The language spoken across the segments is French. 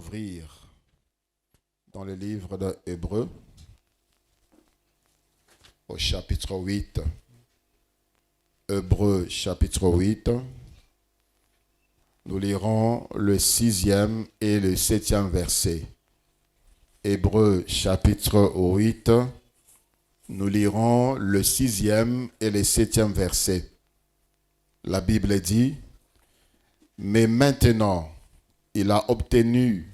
ouvrir dans le livre de Hébreux, au chapitre 8. Hébreux, chapitre 8. Nous lirons le 6e et le 7e verset. Hébreux, chapitre 8. Nous lirons le 6e et le 7e verset. La Bible dit: mais maintenant, il a obtenu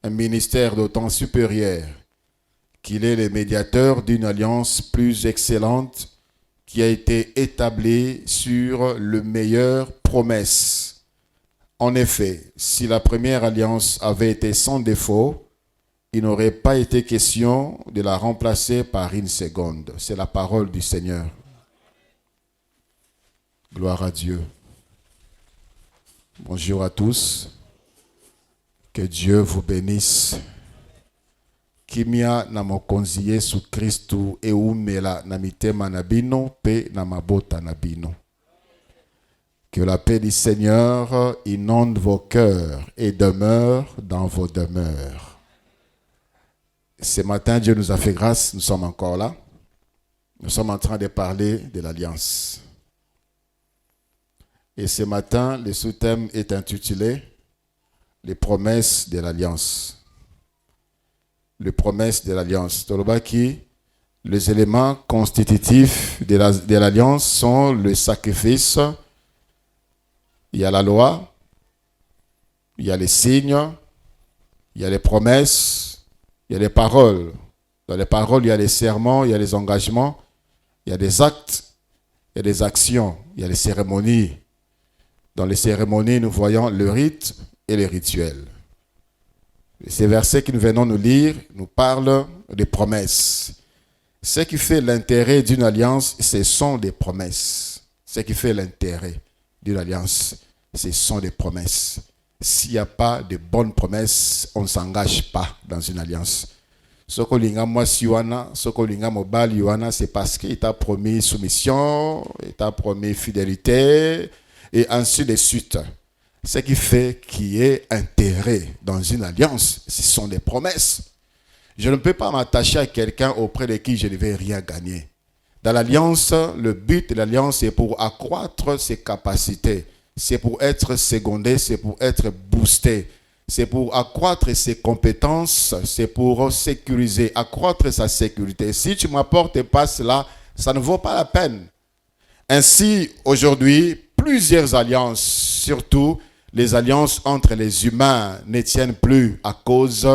un ministère d'autant supérieur qu'il est le médiateur d'une alliance plus excellente qui a été établie sur le meilleure promesse. En effet, si la première alliance avait été sans défaut, il n'aurait pas été question de la remplacer par une seconde. C'est la parole du Seigneur. Gloire à Dieu. Bonjour à tous. Que Dieu vous bénisse. Kimia na mokonzi Yesu Kristu eumela na mitema na bino pe na mabota na bino. Que la paix du Seigneur inonde vos cœurs et demeure dans vos demeures. Ce matin, Dieu nous a fait grâce, nous sommes encore là. Nous sommes en train de parler de l'Alliance. Et ce matin, le sous-thème est intitulé « Les promesses de l'Alliance ». Les promesses de l'Alliance. Les éléments constitutifs de l'Alliance sont le sacrifice, il y a la loi, il y a les signes, il y a les promesses, il y a les paroles. Dans les paroles, il y a les serments, il y a les engagements, il y a des actes, il y a des actions, il y a les cérémonies. Dans les cérémonies, nous voyons le rite et les rituels. Ces versets que nous venons de lire nous parlent des promesses. Ce qui fait l'intérêt d'une alliance, ce sont des promesses. Ce qui fait l'intérêt d'une alliance, ce sont des promesses. S'il n'y a pas de bonnes promesses, on ne s'engage pas dans une alliance. Sokolinga mwasi wana, sokolinga mobali wana, c'est parce qu'il t'a promis soumission, il t'a promis fidélité, et ainsi de suite. Ce qui fait qu'il y ait intérêt dans une alliance, ce sont des promesses. Je ne peux pas m'attacher à quelqu'un auprès de qui je ne vais rien gagner. Dans l'alliance, le but de l'alliance est pour accroître ses capacités. C'est pour être secondé, c'est pour être boosté. C'est pour accroître ses compétences, c'est pour sécuriser, accroître sa sécurité. Si tu ne m'apportes pas cela, ça ne vaut pas la peine. Ainsi, aujourd'hui, plusieurs alliances, surtout les alliances entre les humains, ne tiennent plus à cause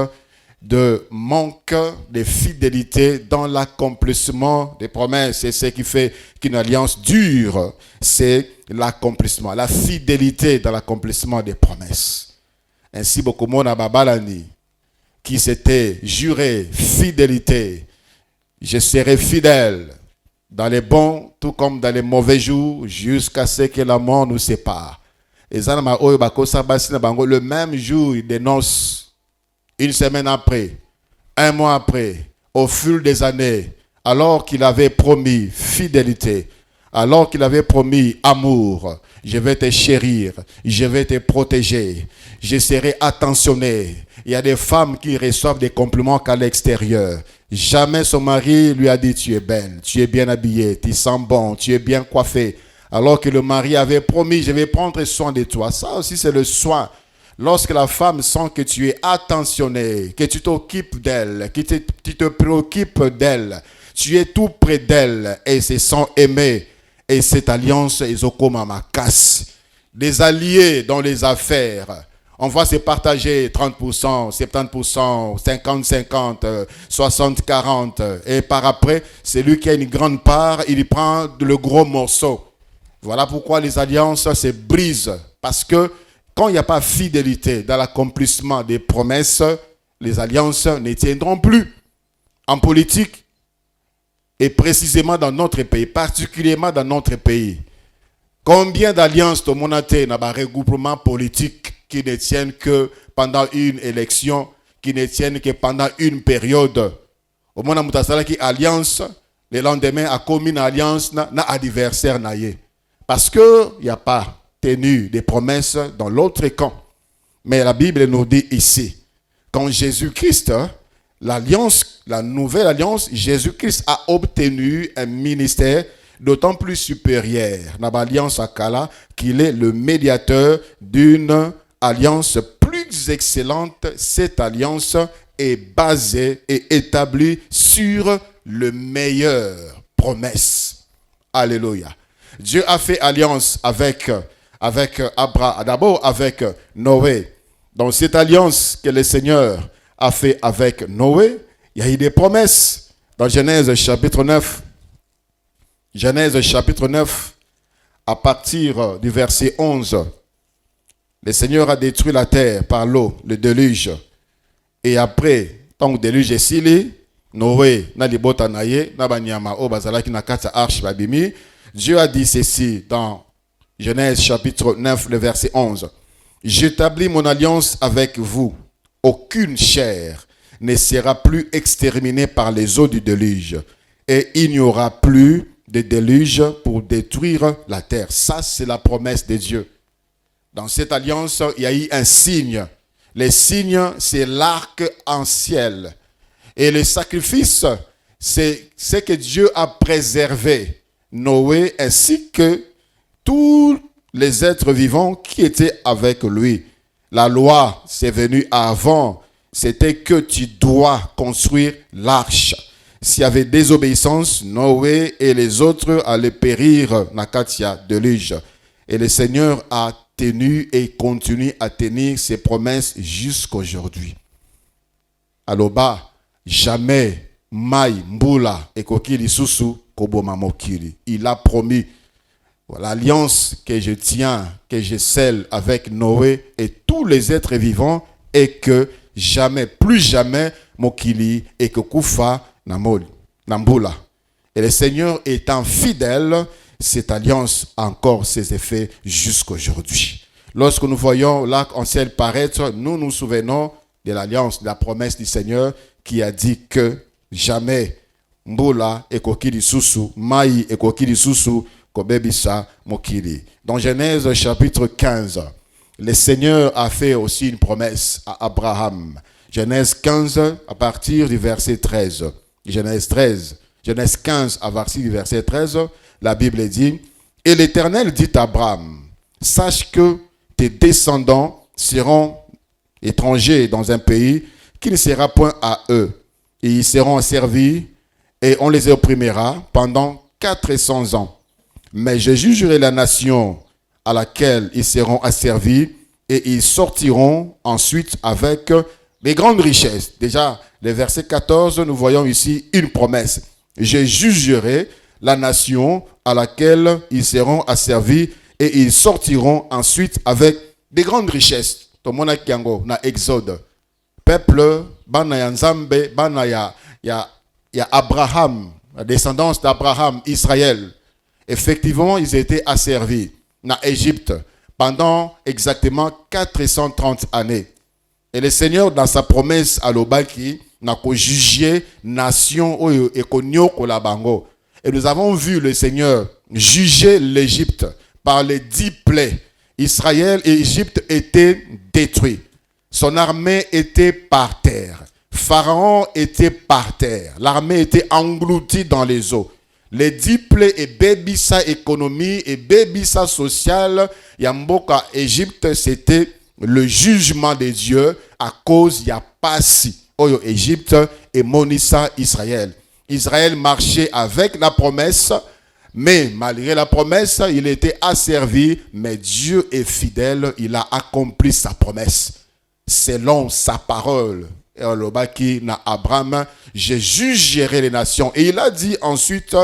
de manque de fidélité dans l'accomplissement des promesses. Et ce qui fait qu'une alliance dure, c'est l'accomplissement, la fidélité dans l'accomplissement des promesses. Ainsi, beaucoup de monde à Babalani, qui s'était juré fidélité, je serai fidèle dans les bons, tout comme dans les mauvais jours, jusqu'à ce que la mort nous sépare. Et le même jour des noces, une semaine après, un mois après, au fil des années, alors qu'il avait promis fidélité, alors qu'il avait promis amour, je vais te chérir, je vais te protéger, je serai attentionné. Il y a des femmes qui reçoivent des compliments qu'à l'extérieur. Jamais son mari lui a dit: tu es belle, tu es bien habillée, tu sens bon, tu es bien coiffée. Alors que le mari avait promis: je vais prendre soin de toi. Ça aussi, c'est le soin. Lorsque la femme sent que tu es attentionné, que tu t'occupes d'elle, que tu te préoccupes d'elle, tu es tout près d'elle et se sent aimée. Et cette alliance, ils ont comme à ma casse. Des alliés dans les affaires. On va se partager 30%, 70%, 50-50, 60-40. Et par après, celui qui a une grande part, il prend le gros morceau. Voilà pourquoi les alliances se brisent. Parce que quand il n'y a pas fidélité dans l'accomplissement des promesses, les alliances ne tiendront plus. En politique, et précisément dans notre pays, particulièrement dans notre pays, combien d'alliances tout le monde a dans un regroupement politique qui ne tiennent que pendant une élection, qui ne tiennent que pendant une période. Au moment où il y a une alliance, le lendemain, a commis une alliance, na adversaire. Parce qu'il n'y a pas tenu des promesses dans l'autre camp. Mais la Bible nous dit ici quand Jésus-Christ, l'alliance, la nouvelle alliance, Jésus-Christ a obtenu un ministère d'autant plus supérieur dans l'alliance à Kala qu'il est le médiateur d'une alliance plus excellente. Cette alliance est basée et établie sur le meilleur promesse. Alléluia. Dieu a fait alliance avec Abraham, d'abord avec Noé. Dans cette alliance que le Seigneur a fait avec Noé, il y a eu des promesses. Dans Genèse chapitre 9, Genèse chapitre 9, à partir du verset 11, le Seigneur a détruit la terre par l'eau, le déluge. Et après, tant que le déluge est scellé, Noé, Dieu a dit ceci dans Genèse chapitre 9, le verset 11. J'établis mon alliance avec vous. Aucune chair ne sera plus exterminée par les eaux du déluge. Et il n'y aura plus de déluge pour détruire la terre. Ça, c'est la promesse de Dieu. Dans cette alliance, il y a eu un signe. Le signe, c'est l'arc en ciel. Et le sacrifice, c'est ce que Dieu a préservé. Noé ainsi que tous les êtres vivants qui étaient avec lui. La loi, c'est venu avant. C'était que tu dois construire l'arche. S'il y avait désobéissance, Noé et les autres allaient périr dans Katia déluge. Et le Seigneur a tenu et continue à tenir ses promesses jusqu'aujourd'hui. Aloba, jamais Mai Mbula et Kokili Susu Koboma Mokili. Il a promis l'alliance que je tiens, que je scelle avec Noé et tous les êtres vivants et que jamais, plus jamais Mokili et que Kufa Nambula. Et le Seigneur étant fidèle, cette alliance a encore ses effets jusqu'aujourd'hui. Lorsque nous voyons l'arc-en-ciel paraître, nous nous souvenons de l'alliance, de la promesse du Seigneur qui a dit que jamais Mbula et Kokili Susu, Mai et Kokili Susu, Kobebisa Mokili. Dans Genèse chapitre 15, le Seigneur a fait aussi une promesse à Abraham. Genèse 15 à partir du verset 13. Genèse 15 à partir du verset 13, la Bible dit, « Et l'Éternel dit à Abraham, sache que tes descendants seront étrangers dans un pays qui ne sera point à eux. Et ils seront asservis et on les opprimera pendant 400 ans. Mais je jugerai la nation à laquelle ils seront asservis et ils sortiront ensuite avec des grandes richesses. » Déjà, le verset 14, nous voyons ici une promesse. « Je jugerai la nation à laquelle ils seront asservis et ils sortiront ensuite avec des grandes richesses. » Tomona kiango na Exode. Peuple, bana ya Nzambe, bana ya Abraham, la descendance d'Abraham, Israël. Effectivement, ils étaient asservis dans Égypte pendant exactement 430 années. Et le Seigneur, dans sa promesse à l'Obaki, n'a qu'au juger nation et qu'au bango. Et nous avons vu le Seigneur juger l'Égypte par les 10 plaies. Israël et Égypte étaient détruits. Son armée était par terre. Pharaon était par terre. L'armée était engloutie dans les eaux. Les 10 plaies et bébissa économie et bébissa social, Yamboka Égypte, c'était le jugement de Dieu à cause ya passi oyo Égypte et monissa Israël. Israël marchait avec la promesse, mais malgré la promesse, il était asservi, mais Dieu est fidèle, il a accompli sa promesse selon sa parole. Et on l'a dit na Abraham, je jugerai les nations. Et il a dit ensuite,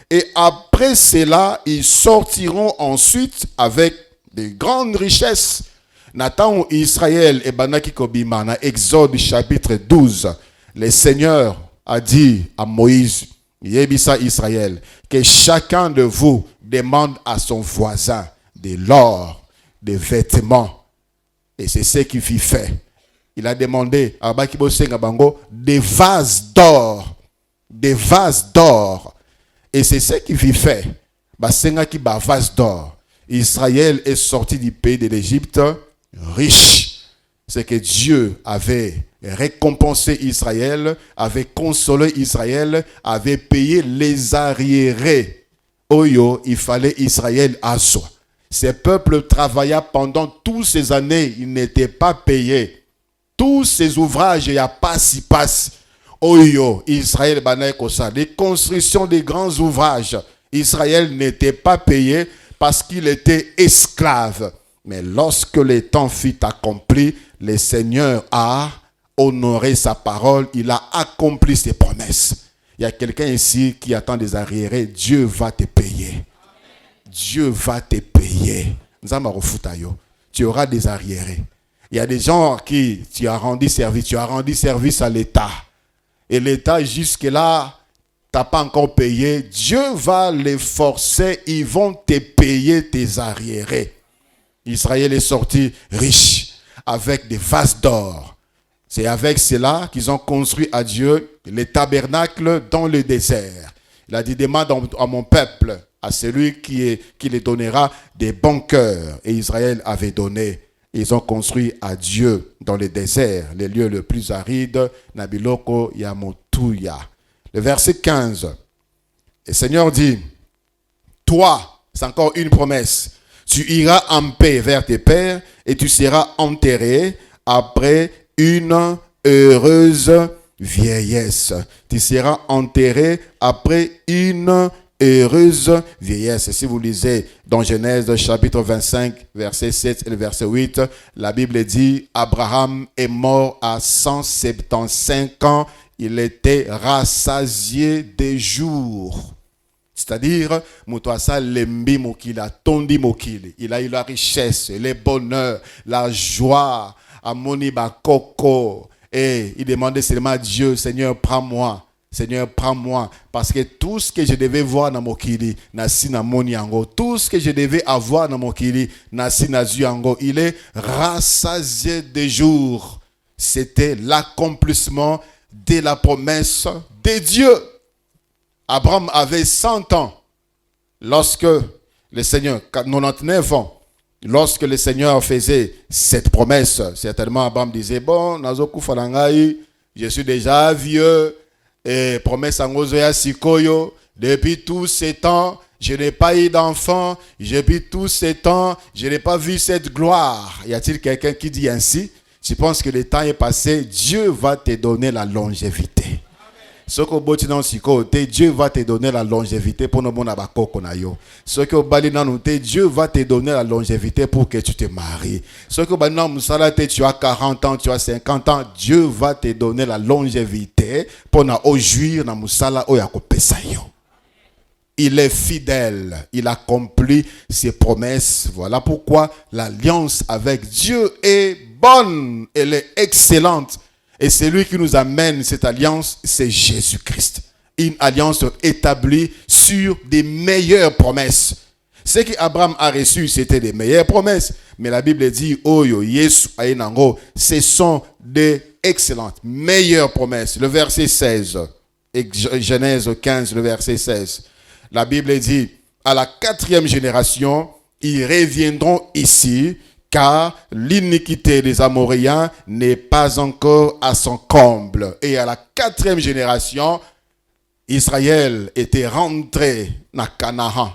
et après cela, ils sortiront ensuite avec de grandes richesses. Nathan Israël et Banaki Kobima, na Exode chapitre 12, le Seigneur a dit à Moïse, Yébissa Israël, que chacun de vous demande à son voisin de l'or, des vêtements. Et c'est ce qu'il fit fait. Il a demandé à Bakibo Sengabango des vases d'or. Des vases d'or. Et c'est ce qu'il fit fait. Basenga qui ba vase d'or. Israël est sorti du pays de l'Égypte riche. C'est que Dieu avait récompensé Israël, avait consolé Israël, avait payé les arriérés. Oyo, il fallait Israël à soi. Ces peuples travaillaient pendant toutes ces années, ils n'étaient pas payés. Tous ces ouvrages, il n'y a pas si passe. Oyo, Israël banaï kosa. Les constructions des grands ouvrages, Israël n'était pas payé parce qu'il était esclave. Mais lorsque le temps fut accompli, le Seigneur a honoré sa parole, il a accompli ses promesses. Il y a quelqu'un ici qui attend des arriérés, Dieu va te payer. Dieu va te payer. Tu auras des arriérés. Il y a des gens qui tu as rendu service à l'État. Et l'État jusque-là, tu n'as pas encore payé. Dieu va les forcer, ils vont te payer tes arriérés. Israël est sorti riche avec des vases d'or. C'est avec cela qu'ils ont construit à Dieu les tabernacles dans le désert. Il a dit, demande à mon peuple, à celui qui les donnera des bons cœurs. Et Israël avait donné. Ils ont construit à Dieu dans le désert, les lieux les plus arides, Nabiloko Yamotuya. Le verset 15. Le Seigneur dit, toi, c'est encore une promesse, tu iras en paix vers tes pères et tu seras enterré après une heureuse vieillesse. Tu seras enterré après une heureuse vieillesse. Si vous lisez dans Genèse chapitre 25, verset 7 et le verset 8, la Bible dit, Abraham est mort à 175 ans. Il était rassasié des jours. C'est-à-dire, il a eu la richesse, le bonheur, la joie, et il demandait seulement à Dieu, Seigneur, prends-moi. Seigneur, prends-moi. Parce que tout ce que je devais voir dans mon kili, nasi na moni yango. Tout ce que je devais avoir dans mon kili, nasi na zu yango. Il est rassasié des jours. C'était l'accomplissement de la promesse de Dieu. Abraham avait 100 ans lorsque le Seigneur, 99 ans, lorsque le Seigneur faisait cette promesse. Certainement, Abraham disait, bon, nazoku falangai, je suis déjà vieux, et promesse angozoya sikoyo, depuis tous ces temps, je n'ai pas eu d'enfant, depuis tous ces temps, je n'ai pas vu cette gloire. Y a-t-il quelqu'un qui dit ainsi? Je pense que le temps est passé, Dieu va te donner la longévité. Dieu va te donner la longévité pour nous Dieu va te donner la longévité pour que tu te maries. Tu as 40 ans, tu as 50 ans, Dieu va te donner la longévité pour nous jouir dans musala oyakopesayo. Il est fidèle, il accomplit ses promesses. Voilà pourquoi l'alliance avec Dieu est bonne, elle est excellente. Et celui qui nous amène cette alliance, c'est Jésus-Christ. Une alliance établie sur des meilleures promesses. Ce qu'Abraham a reçu, c'était des meilleures promesses. Mais la Bible dit, Oyo, Yesu, Aïnango, ce sont des excellentes, meilleures promesses. Le verset 16, Genèse 15, le verset 16. La Bible dit, à la 4e génération, ils reviendront ici, car l'iniquité des Amoréens n'est pas encore à son comble. Et à la 4e génération, Israël était rentré dans Canaan.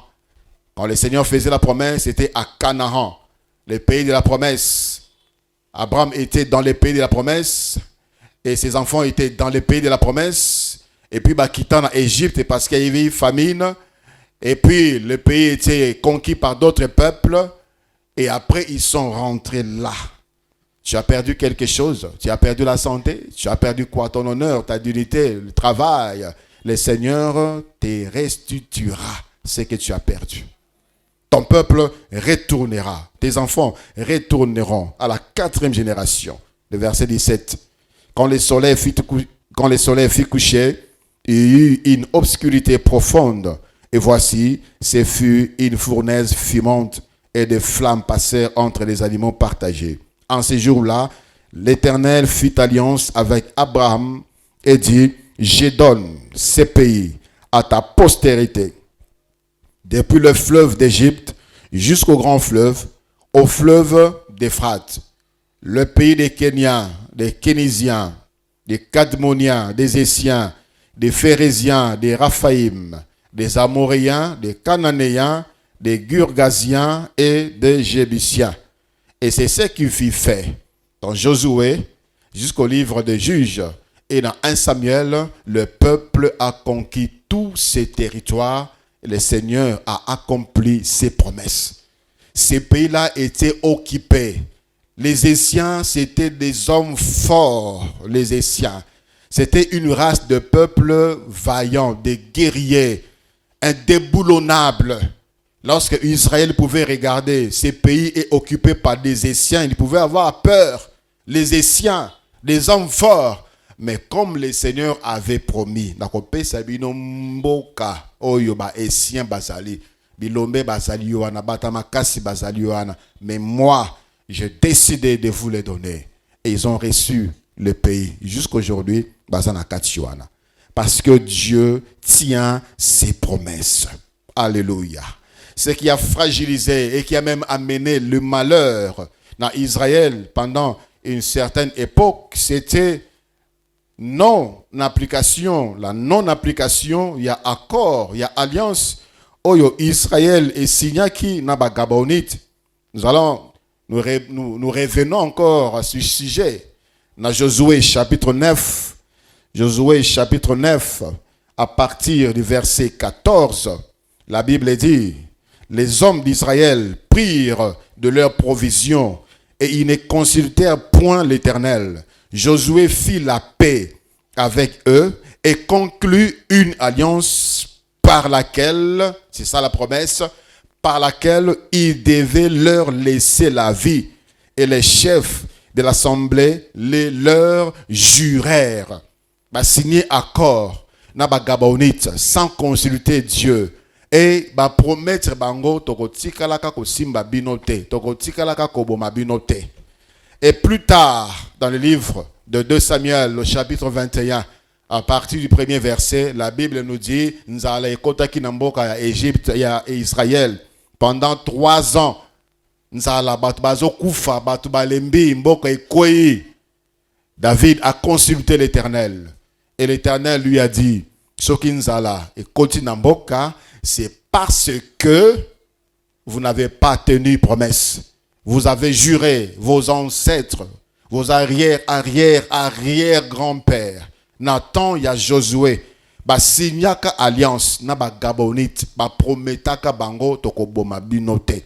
Quand le Seigneur faisait la promesse, c'était à Canaan, le pays de la promesse. Abraham était dans le pays de la promesse, et ses enfants étaient dans le pays de la promesse. Et puis, quittant l'Égypte parce qu'il y avait une famine. Et puis, le pays était conquis par d'autres peuples. Et après, ils sont rentrés là. Tu as perdu quelque chose. Tu as perdu la santé. Tu as perdu quoi? Ton honneur, ta dignité, le travail. Le Seigneur te restituera ce que tu as perdu. Ton peuple retournera. Tes enfants retourneront à la 4e génération. Le verset 17. Quand le soleil fut couché, il y eut une obscurité profonde. Et voici, ce fut une fournaise fumante. Et des flammes passèrent entre les animaux partagés. En ces jours-là, l'Éternel fit alliance avec Abraham et dit, je donne ces pays à ta postérité, depuis le fleuve d'Égypte jusqu'au grand fleuve, au fleuve d'Éphrate, le pays des Kéniens, des Kénisiens, des Cadmoniens, des Essiens, des Phérésiens, des Raphaïm, des Amoréens, des Cananéens, des Gurgasiens et des Jébusiens. Et c'est ce qui fut fait dans Josué jusqu'au livre des Juges. Et dans 1 Samuel, le peuple a conquis tous ces territoires et le Seigneur a accompli ses promesses. Ces pays-là étaient occupés. Les Essiens, c'était des hommes forts, les Essiens. C'était une race de peuple vaillant, des guerriers, indéboulonnables. Lorsque Israël pouvait regarder ces pays et occupés par des Essiens, il pouvait avoir peur. Les Essiens, des hommes forts. Mais comme le Seigneur avait promis, mais moi, j'ai décidé de vous les donner. Et ils ont reçu le pays. Jusqu'aujourd'hui, parce que Dieu tient ses promesses. Alléluia. Ce qui a fragilisé et qui a même amené le malheur dans Israël pendant une certaine époque, c'était non-application. La non-application, il y a accord, il y a alliance. Oyo Israël et Signaki Naba Gabonite. Nous revenons encore à ce sujet. Dans Josué chapitre 9, Josué chapitre 9, à partir du verset 14, la Bible dit, les hommes d'Israël prirent de leurs provisions et ils ne consultèrent point l'Éternel. Josué fit la paix avec eux et conclut une alliance par laquelle, c'est ça la promesse, par laquelle il devait leur laisser la vie. Et les chefs de l'assemblée les leur jurèrent. Signer accord, sans consulter Dieu. Et promettre bango tokotikalaka ko simba binote, tokotikalaka ko boma binote. Et plus tard, dans le livre de 2 Samuel, au chapitre 21, à partir du premier verset, la Bible nous dit, Nzala ekota kinamboka ya Égypte ya Israël pendant 3 ans. Nzala batu bazo kufa, batu balembi mboka ekoi. David a consulté l'Éternel. Et l'Éternel lui a dit, Soki Nzala ekoti namboka, c'est parce que vous n'avez pas tenu promesse. Vous avez juré, vos ancêtres, vos arrière-grands-pères. Nathan, il y a Josué. Signaka alliance, na Gabonite, prometaka bango tokoboma binote.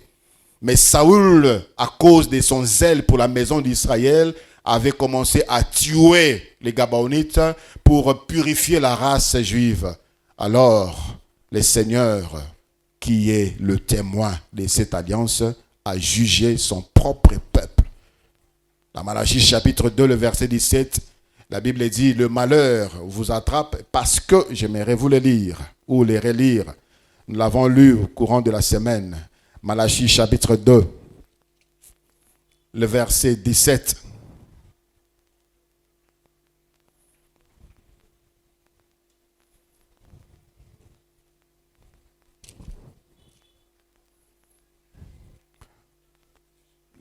Mais Saoul, à cause de son zèle pour la maison d'Israël, avait commencé à tuer les Gabonites pour purifier la race juive. Alors, le Seigneur, qui est le témoin de cette alliance, a jugé son propre peuple. La Malachie chapitre 2, le verset 17, la Bible dit, le malheur vous attrape parce que, j'aimerais vous le lire ou les relire. Nous l'avons lu au courant de la semaine. Malachie chapitre 2, le verset 17.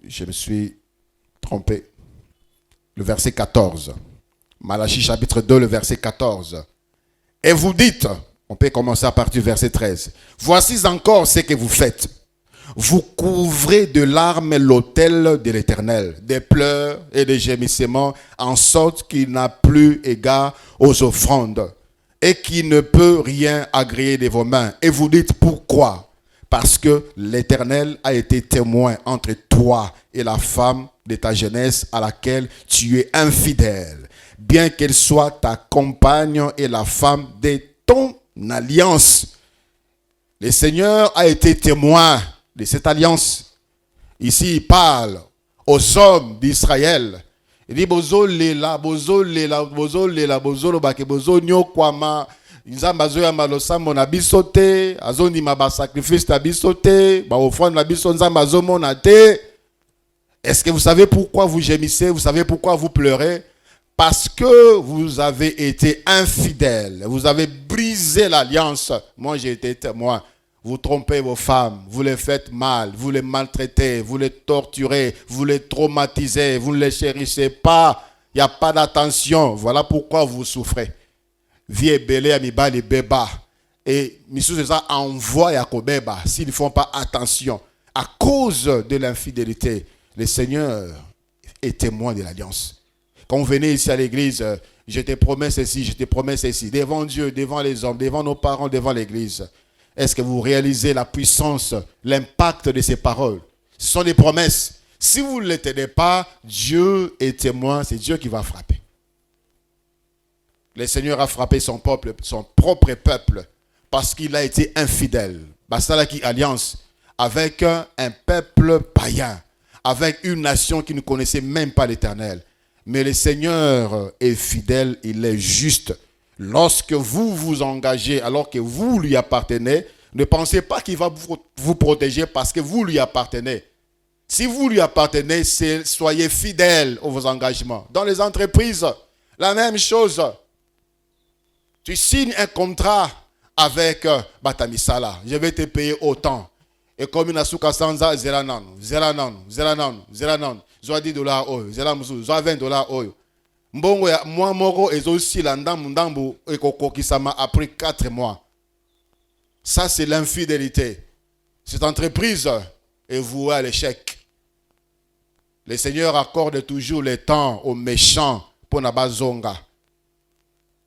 Je me suis trompé. Le verset 14. Malachie chapitre 2, le verset 14. Et vous dites, on peut commencer à partir du verset 13. Voici encore ce que vous faites. Vous couvrez de larmes l'autel de l'Éternel, des pleurs et des gémissements, en sorte qu'il n'a plus égard aux offrandes et qu'il ne peut rien agréer de vos mains. Et vous dites pourquoi? Parce que l'Éternel a été témoin entre toi et la femme de ta jeunesse à laquelle tu es infidèle, bien qu'elle soit ta compagne et la femme de ton alliance. Le Seigneur a été témoin de cette alliance. Ici, il parle aux hommes d'Israël. Il dit, bozo lela, bozo lela, bozo lela, bozo lobake, bozo nyokwama. Nzamba zoya malosamo na bisote, azondi ma sacrifice na bisote, ba offrande na biso nzamba zomona te. Est-ce que vous savez pourquoi vous gémissez? Vous savez pourquoi vous pleurez? Parce que vous avez été infidèles. Vous avez brisé l'alliance. Moi, j'ai été témoin. Vous trompez vos femmes, vous les faites mal, vous les maltraitez, vous les torturez, vous les traumatisez, vous ne les chérissez pas. Il n'y a pas d'attention. Voilà pourquoi vous souffrez. Vie belé amiba les bébas. Et Missou ça envoie à Kobeba s'ils ne font pas attention. À cause de l'infidélité, le Seigneur est témoin de l'alliance. Quand vous venez ici à l'église, je te promets ceci, je te promets ceci. Devant Dieu, devant les hommes, devant nos parents, devant l'église. Est-ce que vous réalisez la puissance, l'impact de ces paroles? Ce sont des promesses. Si vous ne les tenez pas, Dieu est témoin, c'est Dieu qui va frapper. Le Seigneur a frappé son peuple, son propre peuple, parce qu'il a été infidèle. Bastala qui alliance avec un peuple païen, avec une nation qui ne connaissait même pas l'Éternel. Mais le Seigneur est fidèle, il est juste. Lorsque vous vous engagez alors que vous lui appartenez, ne pensez pas qu'il va vous protéger parce que vous lui appartenez. Si vous lui appartenez, soyez fidèles à vos engagements. Dans les entreprises, la même chose. Tu signes un contrat avec Batamisala. Je vais te payer autant. Et comme il a souka sanza, zelanan. Zoa 10 dollars, zoa 20 dollars. Mbongo ya moi moro et aussi l'andambu et kokokisama après 4 mois. Ça, c'est l'infidélité. Cette entreprise est vouée à l'échec. Le Seigneur accorde toujours le temps aux méchants pour Nabazonga.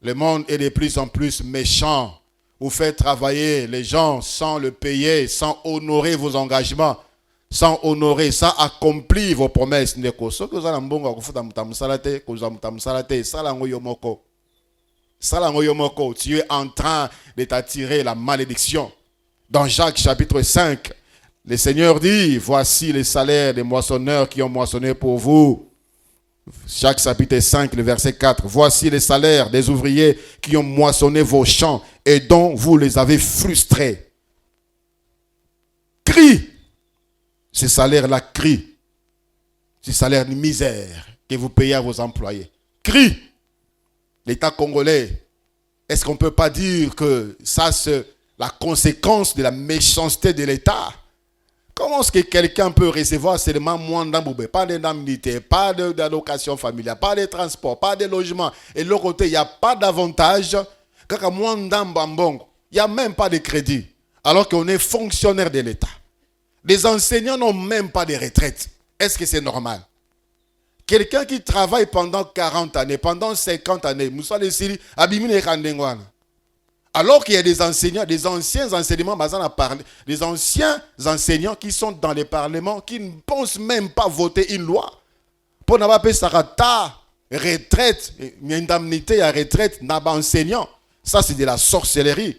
Le monde est de plus en plus méchant. Vous faites travailler les gens sans le payer, sans honorer vos engagements, sans honorer, sans accomplir vos promesses. Tu es en train de t'attirer la malédiction. Dans Jacques chapitre 5, le Seigneur dit, voici les salaires des moissonneurs qui ont moissonné pour vous. Jacques chapitre 5, le verset 4. Voici les salaires des ouvriers qui ont moissonné vos champs et dont vous les avez frustrés. Crie. Ces salaires-là crient. Ces salaires de misère que vous payez à vos employés. Crie. L'État congolais, est-ce qu'on ne peut pas dire que ça c'est la conséquence de la méchanceté de l'État? Comment est-ce que quelqu'un peut recevoir seulement moins d'amboubé, pas d'indemnité, pas d'allocation familiale, pas de transport, pas de logement, et de l'autre côté, il n'y a pas d'avantage, quand moins d'ambambong, il n'y a même pas de crédit, alors qu'on est fonctionnaire de l'État. Les enseignants n'ont même pas de retraite. Est-ce que c'est normal? Quelqu'un qui travaille pendant 40 années, pendant 50 années, alors qu'il y a des enseignants, des anciens enseignements, des anciens enseignants qui sont dans les parlements, qui ne pensent même pas voter une loi. Pour n'avoir pas sarata, retraite, une indemnité à retraite, n'a enseignant. Ça, c'est de la sorcellerie.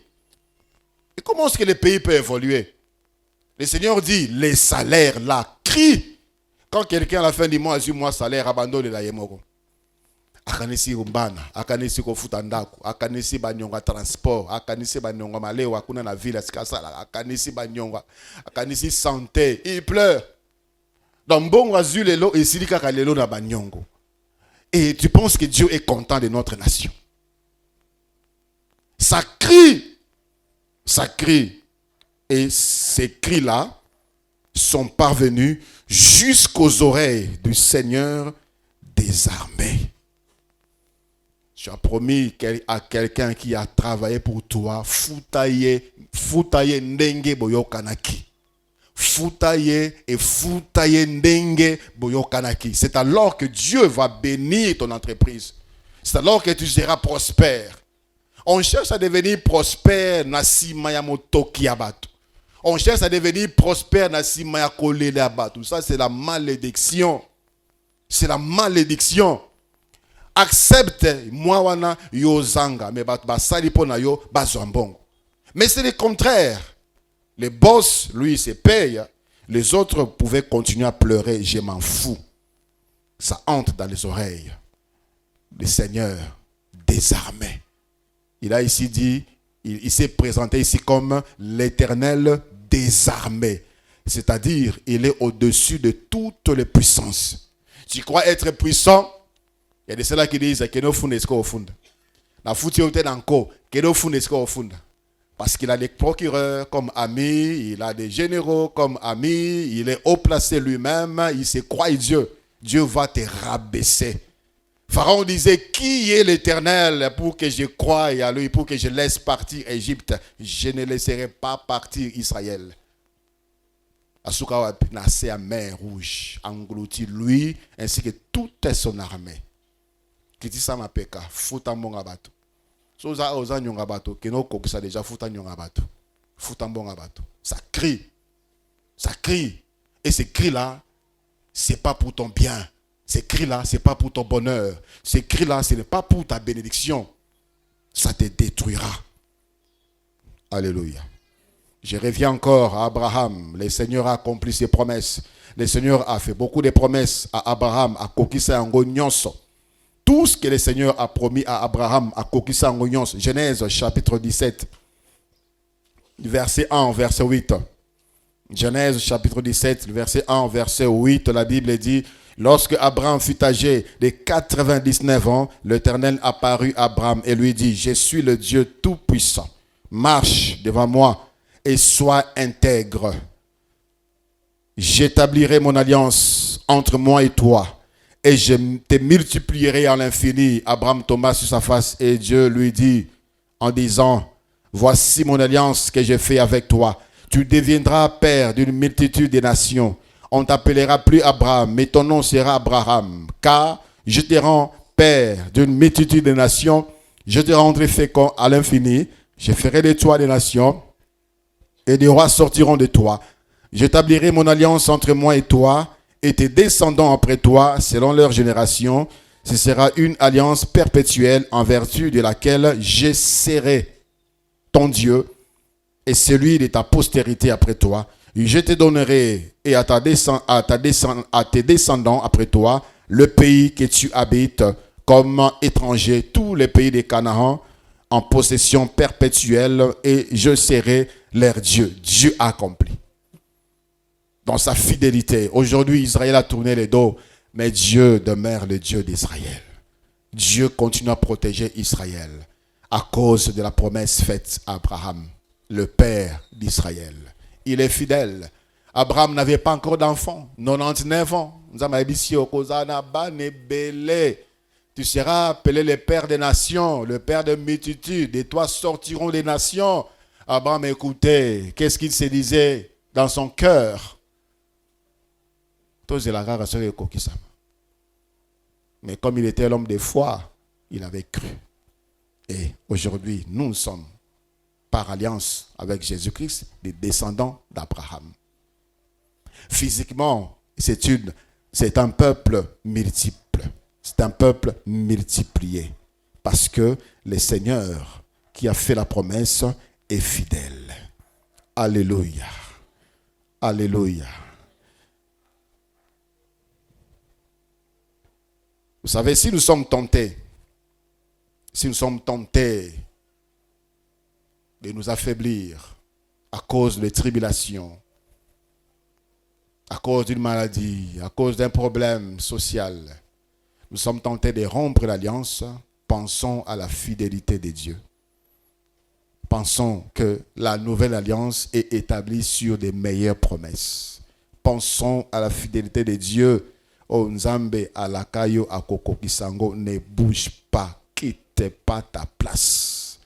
Et comment est-ce que le pays peut évoluer? Le Seigneur dit, les salaires là crient. Quand quelqu'un à la fin du mois a eu moins salaire, abandonne la yemoko. Akanisi umbana, akanisi kofuta ndako, akanisi banyonga transport, akanisi banyonga malewa kuna na ville sikasala, akanisi banyonga, akanisi santé, il pleure. Dans bon azul lelo et silika kalelo na banyongo. Et tu penses que Dieu est content de notre nation? Ça crie. Ça crie. Et ces cris-là sont parvenus jusqu'aux oreilles du Seigneur des armées. Tu as promis à quelqu'un qui a travaillé pour toi, foutaye ndenge boyokanaki. Foutaye et foutaye ndenge boyokanaki. C'est alors que Dieu va bénir ton entreprise. C'est alors que tu seras prospère. On cherche à devenir prospère nasima ya motoki abatu. On cherche à devenir prospère nasima ya kolele abatu. Ça c'est la malédiction. C'est la malédiction. Accepte moi wana yo zanga mais basali pona yo bazwambongo. Mais c'est le contraire. Le boss lui se paye, les autres pouvaient continuer à pleurer, je m'en fous. Ça entre dans les oreilles. Le Seigneur des armées. Il a ici dit, il s'est présenté ici comme l'Éternel des armées. C'est-à-dire, il est au-dessus de toutes les puissances. Tu crois être puissant? Il y a des ceux-là qui disent que nous faisons au fond. La foutue est encore que nous faisons au fond. Parce qu'il a des procureurs comme amis, il a des généraux comme amis, il est haut placé lui-même, il se croit Dieu. Dieu va te rabaisser. Pharaon disait, qui est l'Éternel pour que je croie à lui, pour que je laisse partir Égypte? Je ne laisserai pas partir Israël. Asuka nassé à mer rouge, englouti lui ainsi que toute son armée. Kiti sama peka, futa mbonga bato. Soza oza nyonga bato, kenoko kisa déjà futa nyonga bato. Futa mbonga bato. Ça crie. Ça crie. Et ces cris-là, c'est pas pour ton bien. Ces cris-là, c'est pas pour ton bonheur. Ces cris-là, ce n'est pas pour ta bénédiction. Ça te détruira. Alléluia. Je reviens encore à Abraham. Le Seigneur a accompli ses promesses. Le Seigneur a fait beaucoup de promesses à Abraham, à Kokisa Ngonyonso. Tout ce que le Seigneur a promis à Abraham, à Kokisa Ngonyonso. Genèse chapitre 17, verset 1, verset 8. Genèse chapitre 17, verset 1, verset 8, la Bible dit, lorsque Abraham fut âgé de 99 ans, l'Éternel apparut à Abraham et lui dit, je suis le Dieu Tout-Puissant. Marche devant moi et sois intègre. J'établirai mon alliance entre moi et toi et je te multiplierai à l'infini. Abraham tomba sur sa face et Dieu lui dit en disant, voici mon alliance que j'ai fait avec toi. Tu deviendras père d'une multitude de nations. On ne t'appellera plus Abraham, mais ton nom sera Abraham. Car je te rends père d'une multitude de nations. Je te rendrai fécond à l'infini. Je ferai de toi des nations. Et des rois sortiront de toi. J'établirai mon alliance entre moi et toi, et tes descendants après toi, selon leur génération. Ce sera une alliance perpétuelle en vertu de laquelle je serai ton Dieu et celui de ta postérité après toi. Je te donnerai et à tes descendants après toi le pays que tu habites comme étranger, tous les pays de Canaan en possession perpétuelle, et je serai leur Dieu. Dieu a accompli. Dans sa fidélité. Aujourd'hui, Israël a tourné le dos, mais Dieu demeure le Dieu d'Israël. Dieu continue à protéger Israël à cause de la promesse faite à Abraham, le père d'Israël. Il est fidèle. Abraham n'avait pas encore d'enfant, 99 ans. Tu seras appelé le père des nations, le père de multitudes. De toi sortiront des nations. Abraham écoutait. Qu'est-ce qu'il se disait dans son cœur? Mais comme il était l'homme de foi, il avait cru. Et aujourd'hui, nous sommes, par alliance avec Jésus-Christ, des descendants d'Abraham. Physiquement, c'est un peuple multiple. C'est un peuple multiplié. Parce que le Seigneur qui a fait la promesse est fidèle. Alléluia. Alléluia. Vous savez, si nous sommes tentés de nous affaiblir à cause des tribulations, à cause d'une maladie, à cause d'un problème social, nous sommes tentés de rompre l'alliance. Pensons à la fidélité de Dieu. Pensons que la nouvelle alliance est établie sur des meilleures promesses. Pensons à la fidélité de Dieu. Oh Nzambe alakayo akoko kisango, ne bouge pas, quitte pas ta place.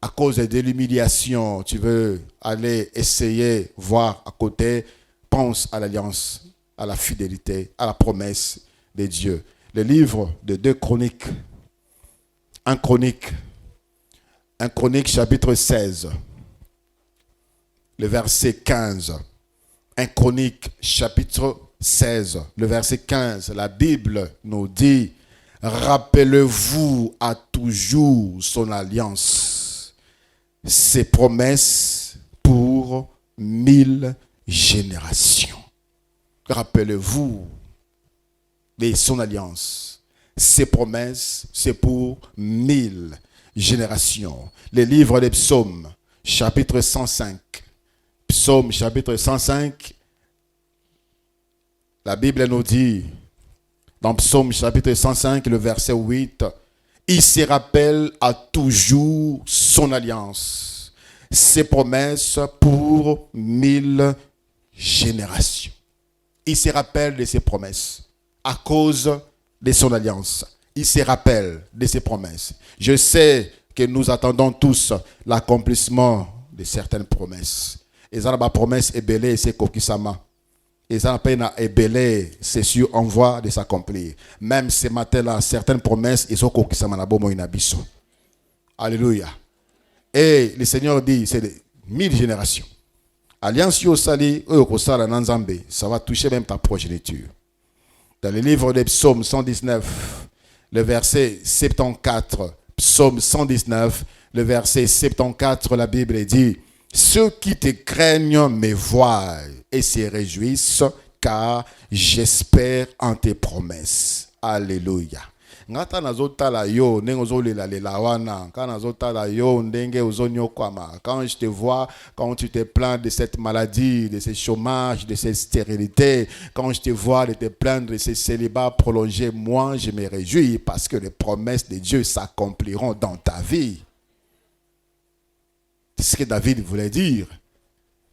À cause de l'humiliation, tu veux aller essayer, voir à côté, pense à l'alliance, à la fidélité, à la promesse de Dieu. Le livre de 2 Chroniques, 1 Chronique chapitre 16, le verset 15. 1 Chronique chapitre 16, le verset 15. La Bible nous dit, rappelez-vous à toujours son alliance, ses promesses pour 1000 générations. Rappelez-vous de son alliance. Ses promesses, c'est pour 1000 générations. Le livre des psaumes, chapitre 105. Psaume, chapitre 105. La Bible nous dit, dans Psaume, chapitre 105, le verset 8, il se rappelle à toujours son alliance, ses promesses pour 1000 générations. Il se rappelle de ses promesses à cause de son alliance. il se rappelle de ses promesses. Je sais que nous attendons tous l'accomplissement de certaines promesses. Et ça, la promesse est belle, c'est Kokisama. Et ça, la est c'est sûr, on voit de s'accomplir. Même ce matin-là, certaines promesses, ils sont Kokisama, Alléluia. Et le Seigneur dit, c'est 1000 générations. Alliance Yosali, ça va toucher même ta progéniture. Dans le livre des psaumes 119, le verset 74, psaume 119, le verset 74, la Bible dit, ceux qui te craignent me voient et se réjouissent, car j'espère en tes promesses. Alléluia. Ngata nazotala yo nengozolela lela wana quand nazotala yo ndenge ozonyo kwama quand je te vois quand tu te plains de cette maladie de ce chômage de cette stérilité quand je te vois de te plaindre de ces célibats prolongés moi je me réjouis parce que les promesses de Dieu s'accompliront dans ta vie. C'est ce que David voulait dire.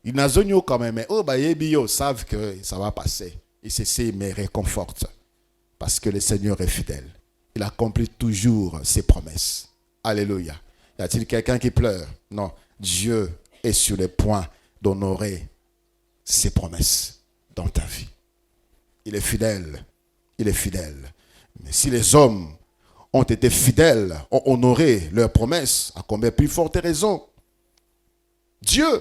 Il n'a zonyo quand même mais yebi savent que ça va passer et ceci me réconforte parce que le Seigneur est fidèle. Il accomplit toujours ses promesses. Alléluia. Y a-t-il quelqu'un qui pleure? Non. Dieu est sur le point d'honorer ses promesses dans ta vie. Il est fidèle. Il est fidèle. Mais si les hommes ont été fidèles, ont honoré leurs promesses, à combien plus forte raison? Dieu,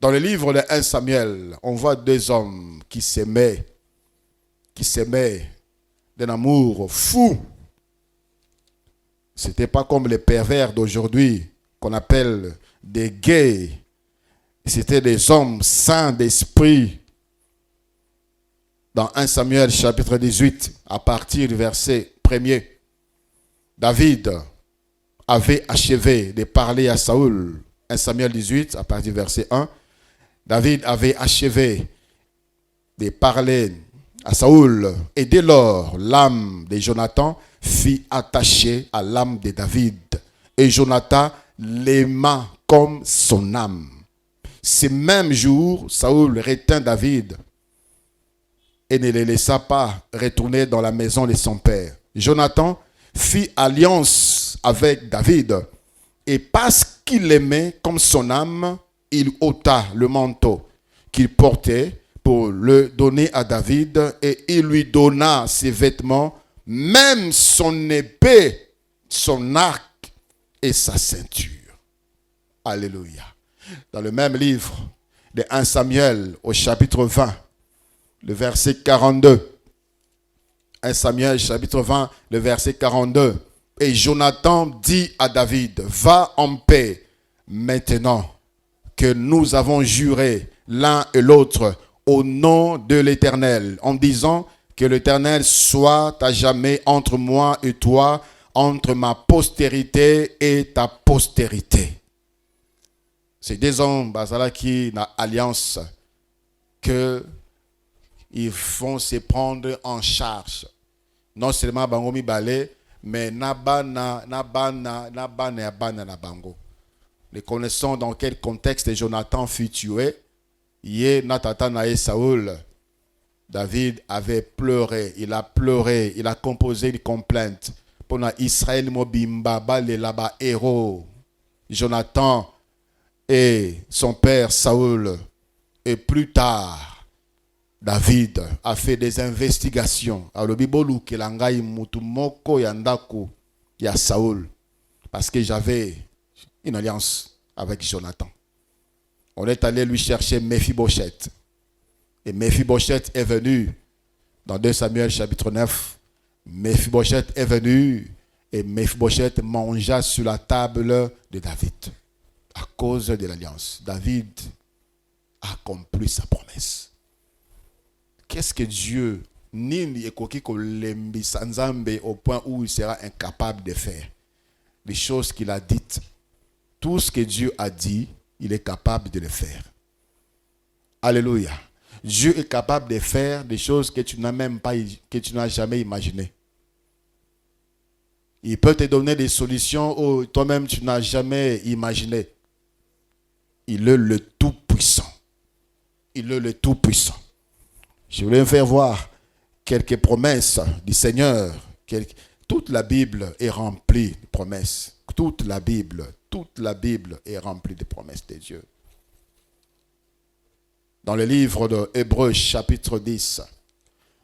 dans le livre de 1 Samuel, on voit deux hommes qui s'aimaient d'un amour fou. C'était pas comme les pervers d'aujourd'hui qu'on appelle des gays. C'était des hommes saints d'esprit. Dans 1 Samuel chapitre 18, à partir du verset 1er, David avait achevé de parler à Saül. 1 Samuel 18, à partir du verset 1, David avait achevé de parler à Saül. Et dès lors, l'âme de Jonathan fut attachée à l'âme de David. Et Jonathan l'aima comme son âme. Ce même jour, Saül retint David et ne le laissa pas retourner dans la maison de son père. Jonathan fit alliance avec David. Et parce qu'il l'aimait comme son âme, il ôta le manteau qu'il portait pour le donner à David et il lui donna ses vêtements, même son épée, son arc et sa ceinture. Alléluia. Dans le même livre de 1 Samuel au chapitre 20, le verset 42. 1 Samuel chapitre 20, le verset 42. Et Jonathan dit à David, va en paix maintenant que nous avons juré l'un et l'autre au nom de l'Éternel, en disant que l'Éternel soit à jamais entre moi et toi, entre ma postérité et ta postérité. C'est des hommes qui ont alliance que ils vont se prendre en charge. Non seulement bangomi balé, mais nabana na bango. Nous connaissons dans quel contexte Jonathan fut tué. Yé natata nae Saül. David avait pleuré, il a composé une complainte pour Israël mobimba balé là-bas héros. Jonathan et son père Saül. Et plus tard, David a fait des investigations. Alors bibolu kelangai mutumoko yandako ya Saül parce que j'avais une alliance avec Jonathan. On est allé lui chercher Mephibosheth. Et Mephibosheth est venu dans 2 Samuel chapitre 9. Mephibosheth est venu et Mephibosheth mangea sur la table de David à cause de l'alliance. David a accompli sa promesse. Qu'est-ce que Dieu nini ekoki kolembi sanzambe au point où il sera incapable de faire? Les choses qu'il a dites, tout ce que Dieu a dit, il est capable de le faire. Alléluia. Dieu est capable de faire des choses que tu n'as même pas, que tu n'as jamais imaginées. Il peut te donner des solutions où toi-même tu n'as jamais imaginé. Il est le Tout-Puissant. Il est le Tout-Puissant. Je voulais vous faire voir quelques promesses du Seigneur, Toute la Bible est remplie de promesses. Toute la Bible est remplie de promesses de Dieu. Dans le livre de Hébreux, chapitre 10,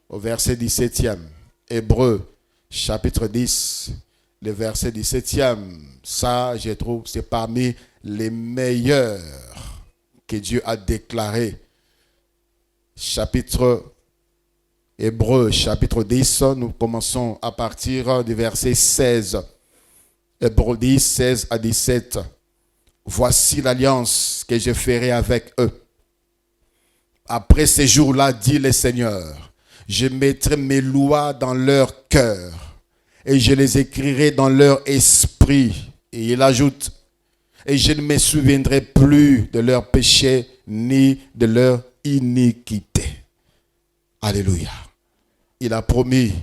au verset 17e, Hébreux, chapitre 10, le verset 17e, ça, je trouve, c'est parmi les meilleurs que Dieu a déclarés. Hébreux, chapitre 10, nous commençons à partir du verset 16. Hébreux 10, 16 à 17. Voici l'alliance que je ferai avec eux. Après ces jours-là, dit le Seigneur, je mettrai mes lois dans leur cœur et je les écrirai dans leur esprit. Et il ajoute, et je ne me souviendrai plus de leurs péchés ni de leur iniquité. Alléluia. Il a promis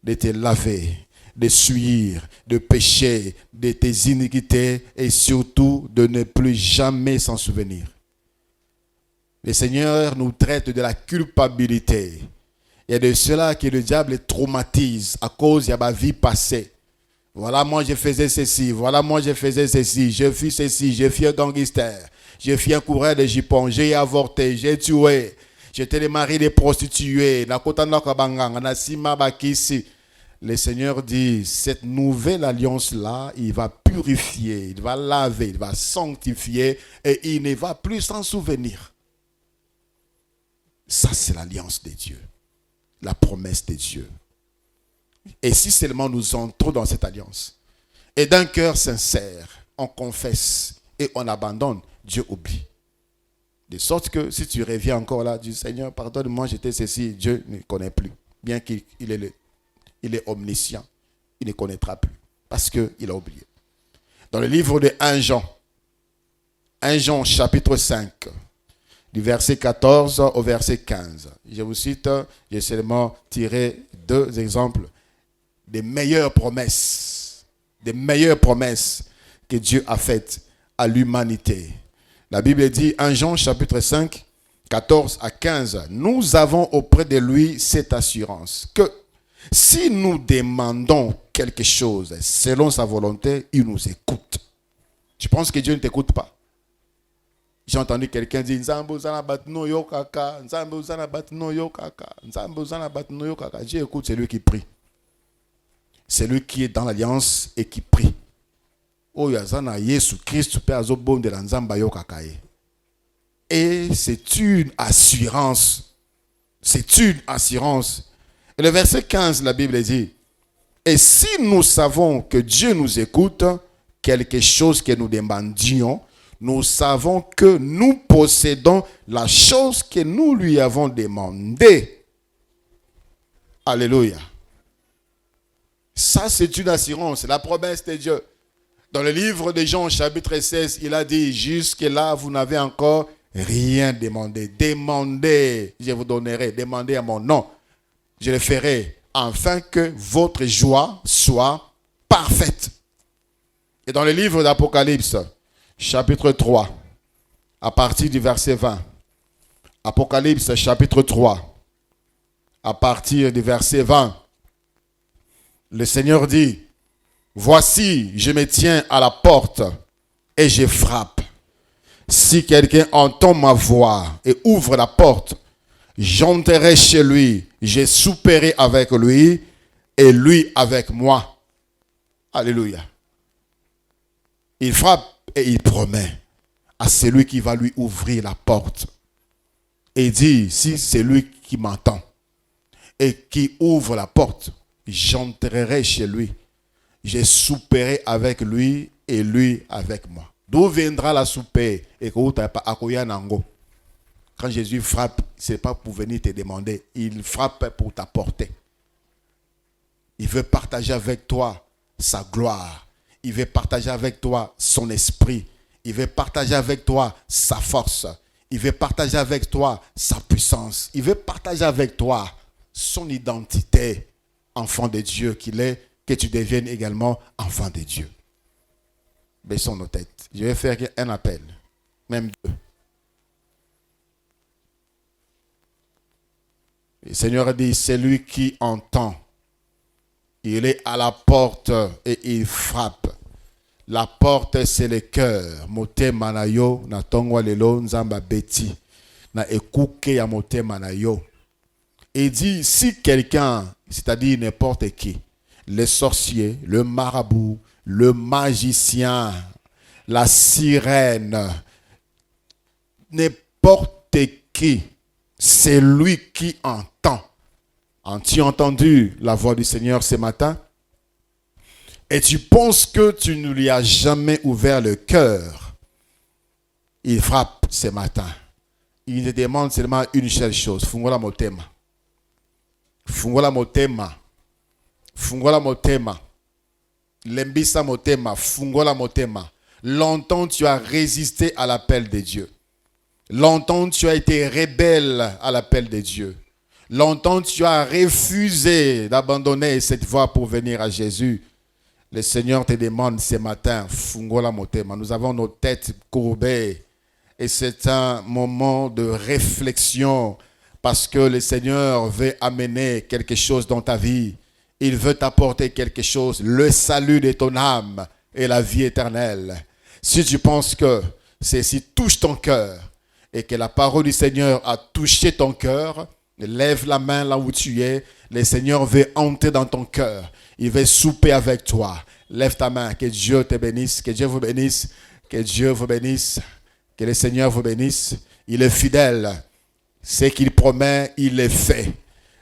de te laver, de suivre, de pécher, de tes iniquités et surtout de ne plus jamais s'en souvenir. Le Seigneur nous traite de la culpabilité. Il y a de cela que le diable traumatise à cause de ma vie passée. Voilà, moi je faisais ceci, voilà, moi je faisais ceci, je fus ceci, je fus un gangster, je fus un coureur de jupons, j'ai avorté, j'ai tué, j'étais le mari des prostituées, le Seigneur dit, cette nouvelle alliance-là, il va purifier, il va laver, il va sanctifier et il ne va plus s'en souvenir. Ça, c'est l'alliance de Dieu, la promesse de Dieu. Et si seulement nous entrons dans cette alliance, et d'un cœur sincère, on confesse et on abandonne, Dieu oublie. De sorte que si tu reviens encore là, dis Seigneur, pardonne-moi, j'étais ceci, Dieu ne connaît plus. Bien qu'il est omniscient, il ne connaîtra plus, parce qu'il a oublié. Dans le livre de 1 Jean chapitre 5, du verset 14 au verset 15. Je vous cite, j'ai seulement tiré 2 exemples des meilleures promesses que Dieu a faites à l'humanité. La Bible dit, 1 Jean chapitre 5, 14 à 15, nous avons auprès de lui cette assurance que si nous demandons quelque chose selon sa volonté, il nous écoute. Tu penses que Dieu ne t'écoute pas? J'ai entendu quelqu'un dire Dieu écoute celui qui prie. Celui qui est dans l'alliance et qui prie. Et c'est une assurance. C'est une assurance. Et le verset 15, la Bible dit, et si nous savons que Dieu nous écoute, quelque chose que nous demandions, nous savons que nous possédons la chose que nous lui avons demandée. Alléluia. Ça, c'est une assurance, la promesse de Dieu. Dans le livre de Jean, chapitre 16, il a dit, jusque-là, vous n'avez encore rien demandé. Demandez, je vous donnerai. Demandez à mon nom. Je le ferai, afin que votre joie soit parfaite. Et dans le livre d'Apocalypse, chapitre 3, à partir du verset 20. Apocalypse, chapitre 3, à partir du verset 20. Le Seigneur dit, voici, je me tiens à la porte et je frappe. Si quelqu'un entend ma voix et ouvre la porte, j'entrerai chez lui, je souperai avec lui et lui avec moi. Alléluia. Il frappe et il promet à celui qui va lui ouvrir la porte. Et il dit, si c'est lui qui m'entend et qui ouvre la porte, j'entrerai chez lui. Je souperai avec lui et lui avec moi. D'où viendra la soupe? Quand Jésus frappe, ce n'est pas pour venir te demander. Il frappe pour t'apporter. Il veut partager avec toi sa gloire. Il veut partager avec toi son esprit. Il veut partager avec toi sa force. Il veut partager avec toi sa puissance. Il veut partager avec toi son identité, enfant de Dieu qu'il est, que tu deviennes également enfant de Dieu. Baissons nos têtes. Je vais faire un appel, même 2. Le Seigneur a dit, celui qui entend Il est à la porte et il frappe. La porte, c'est le cœur. Motema na yo, na tongwa lelo, nzamba beti. Na ekuke ya motema na yo. Et dit, si quelqu'un, c'est-à-dire n'importe qui, le sorcier, le marabout, le magicien, la sirène, n'importe qui, c'est lui qui entend. As-tu entendu la voix du Seigneur ce matin? Et tu penses que tu ne lui as jamais ouvert le cœur. Il frappe ce matin. Il te demande seulement une seule chose. Fungola motema. Fungola motema. Fungola motema. Lembisa motema. Fungola motema. Longtemps tu as résisté à l'appel de Dieu. Longtemps tu as été rebelle à l'appel de Dieu. Longtemps tu as refusé d'abandonner cette voie pour venir à Jésus. Le Seigneur te demande ce matin, fungola motema. Nous avons nos têtes courbées et c'est un moment de réflexion parce que le Seigneur veut amener quelque chose dans ta vie. Il veut t'apporter quelque chose, le salut de ton âme et la vie éternelle. Si tu penses que ceci touche ton cœur et que la parole du Seigneur a touché ton cœur, lève la main là où tu es. Le Seigneur veut entrer dans ton cœur. Il veut souper avec toi. Lève ta main. Que Dieu te bénisse. Que Dieu vous bénisse. Que Dieu vous bénisse. Que le Seigneur vous bénisse. Il est fidèle. Ce qu'il promet, il le fait.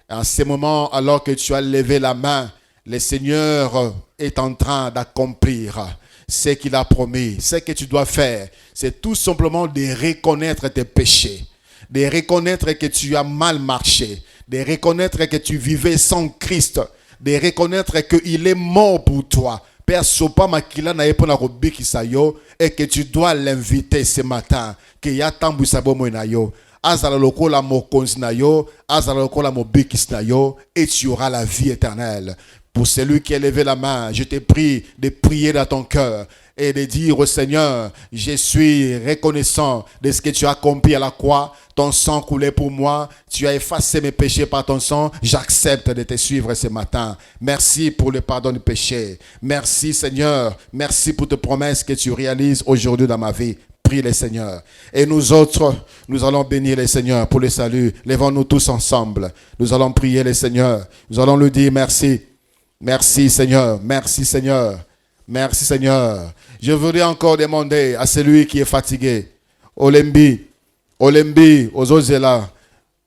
En ce moment, alors que tu as levé la main, le Seigneur est en train d'accomplir ce qu'il a promis. Ce que tu dois faire, c'est tout simplement de reconnaître tes péchés. De reconnaître que tu as mal marché. De reconnaître que tu vivais sans Christ. De reconnaître qu'il est mort pour toi. Père Sopa Makila na epona robiki sayo et que tu dois l'inviter ce matin. Que ya tambu sabo na yo. Azala lokola mokonzi na yo, azala lokola mobiki na yo et tu auras la vie éternelle. Pour celui qui a levé la main, je te prie de prier dans ton cœur et de dire au Seigneur, je suis reconnaissant de ce que tu as accompli à la croix. Ton sang coulait pour moi. Tu as effacé mes péchés par ton sang. J'accepte de te suivre ce matin. Merci pour le pardon du péché. Merci Seigneur. Merci pour tes promesses que tu réalises aujourd'hui dans ma vie. Prie le Seigneur. Et nous autres, nous allons bénir le Seigneur pour le salut. Lèvons-nous tous ensemble. Nous allons prier le Seigneur. Nous allons lui dire merci. Merci Seigneur. Merci Seigneur. Merci Seigneur. Je voudrais encore demander à celui qui est fatigué. Olembi, Ozozela,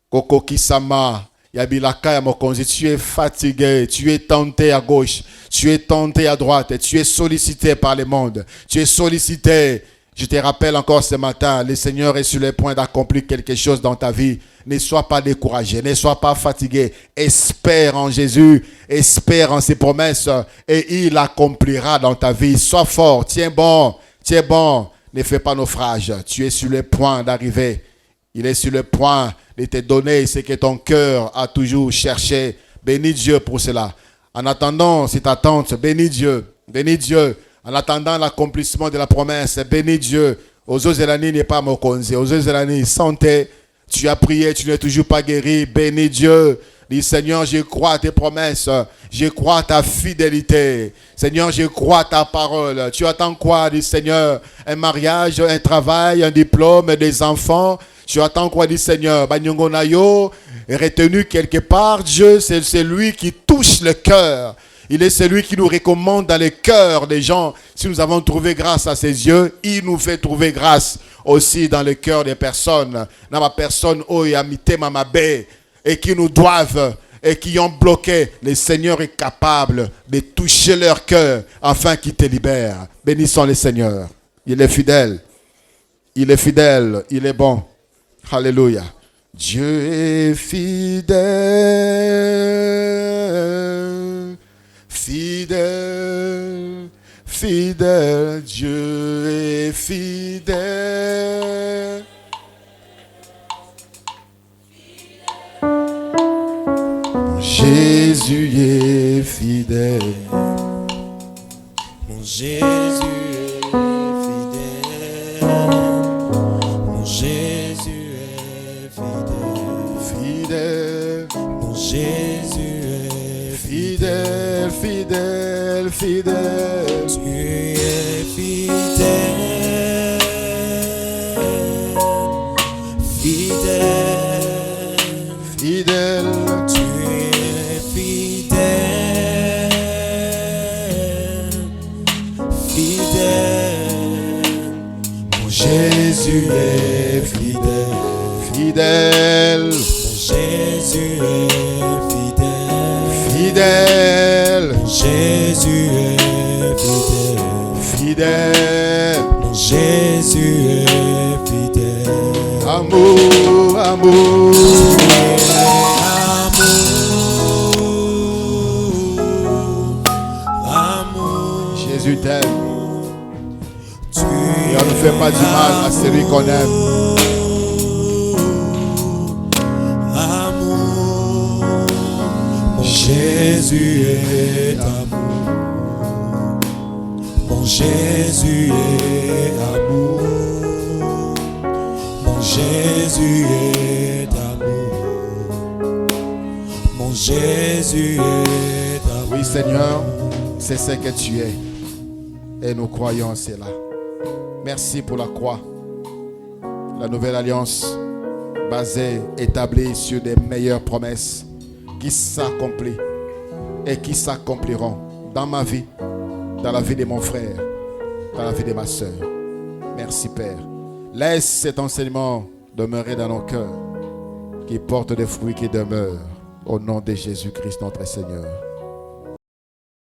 Kokokisama, Yabilaka Yamokonzi, tu es fatigué, tu es tenté à gauche, tu es tenté à droite, tu es sollicité par le monde, tu es sollicité. Je te rappelle encore ce matin, le Seigneur est sur le point d'accomplir quelque chose dans ta vie. Ne sois pas découragé, ne sois pas fatigué. Espère en Jésus, espère en ses promesses et il accomplira dans ta vie. Sois fort, tiens bon, ne fais pas naufrage. Tu es sur le point d'arriver. Il est sur le point de te donner ce que ton cœur a toujours cherché. Bénis Dieu pour cela. En attendant cette attente, bénis Dieu. En attendant l'accomplissement de la promesse, bénis Dieu. Ozozelani n'est pas mokonzi. Ozozelani, santé. Tu as prié, tu n'es toujours pas guéri. Bénis Dieu. Dis Seigneur, je crois à tes promesses. Je crois à ta fidélité. Seigneur, je crois à ta parole. Tu attends quoi, dis Seigneur? Un mariage, un travail, un diplôme, des enfants. Tu attends quoi, dis Seigneur? Banyongo Nayo est retenu quelque part. Dieu, c'est celui qui touche le cœur. Il est celui qui nous recommande dans les cœurs des gens. Si nous avons trouvé grâce à ses yeux, il nous fait trouver grâce aussi dans le cœur des personnes. Dans ma personne, Oyamite Mamabe, et qui nous doivent et qui ont bloqué. Le Seigneur est capable de toucher leur cœur afin qu'il te libère. Bénissons le Seigneur. Il est fidèle. Il est fidèle. Il est bon. Alléluia. Dieu est fidèle. Fidèle, fidèle, Dieu est fidèle. Jésus est fidèle. Mon Jésus est fidèle. Mon Jésus est fidèle. Fidèle. Mon Jésus est fidèle. fidèle, fidèle. Tu es fidèle, fidèle, Fidèle, tu es fidèle, fidèle. Mon Jésus est fidèle, fidèle, mon Jésus est fidèle, fidèle, mon Jésus est fidèle, fidèle. mon Jésus est fidèle. Amour, amour. Amour, Jésus t'aime. tu Et on ne fait pas du mal à celui qu'on aime. amour, mon Jésus est amour, mon Jésus est amour, mon Jésus est amour, mon Jésus est amour. Oui, Seigneur, c'est ce que tu es. Et nous croyons cela. Merci pour la croix. La nouvelle alliance basée, établie sur des meilleures promesses qui s'accomplissent et qui s'accompliront dans ma vie, dans la vie de mon frère, dans la vie de ma soeur. Merci Père. Laisse cet enseignement demeurer dans nos cœurs, qui porte des fruits qui demeurent. Au nom de Jésus-Christ notre Seigneur.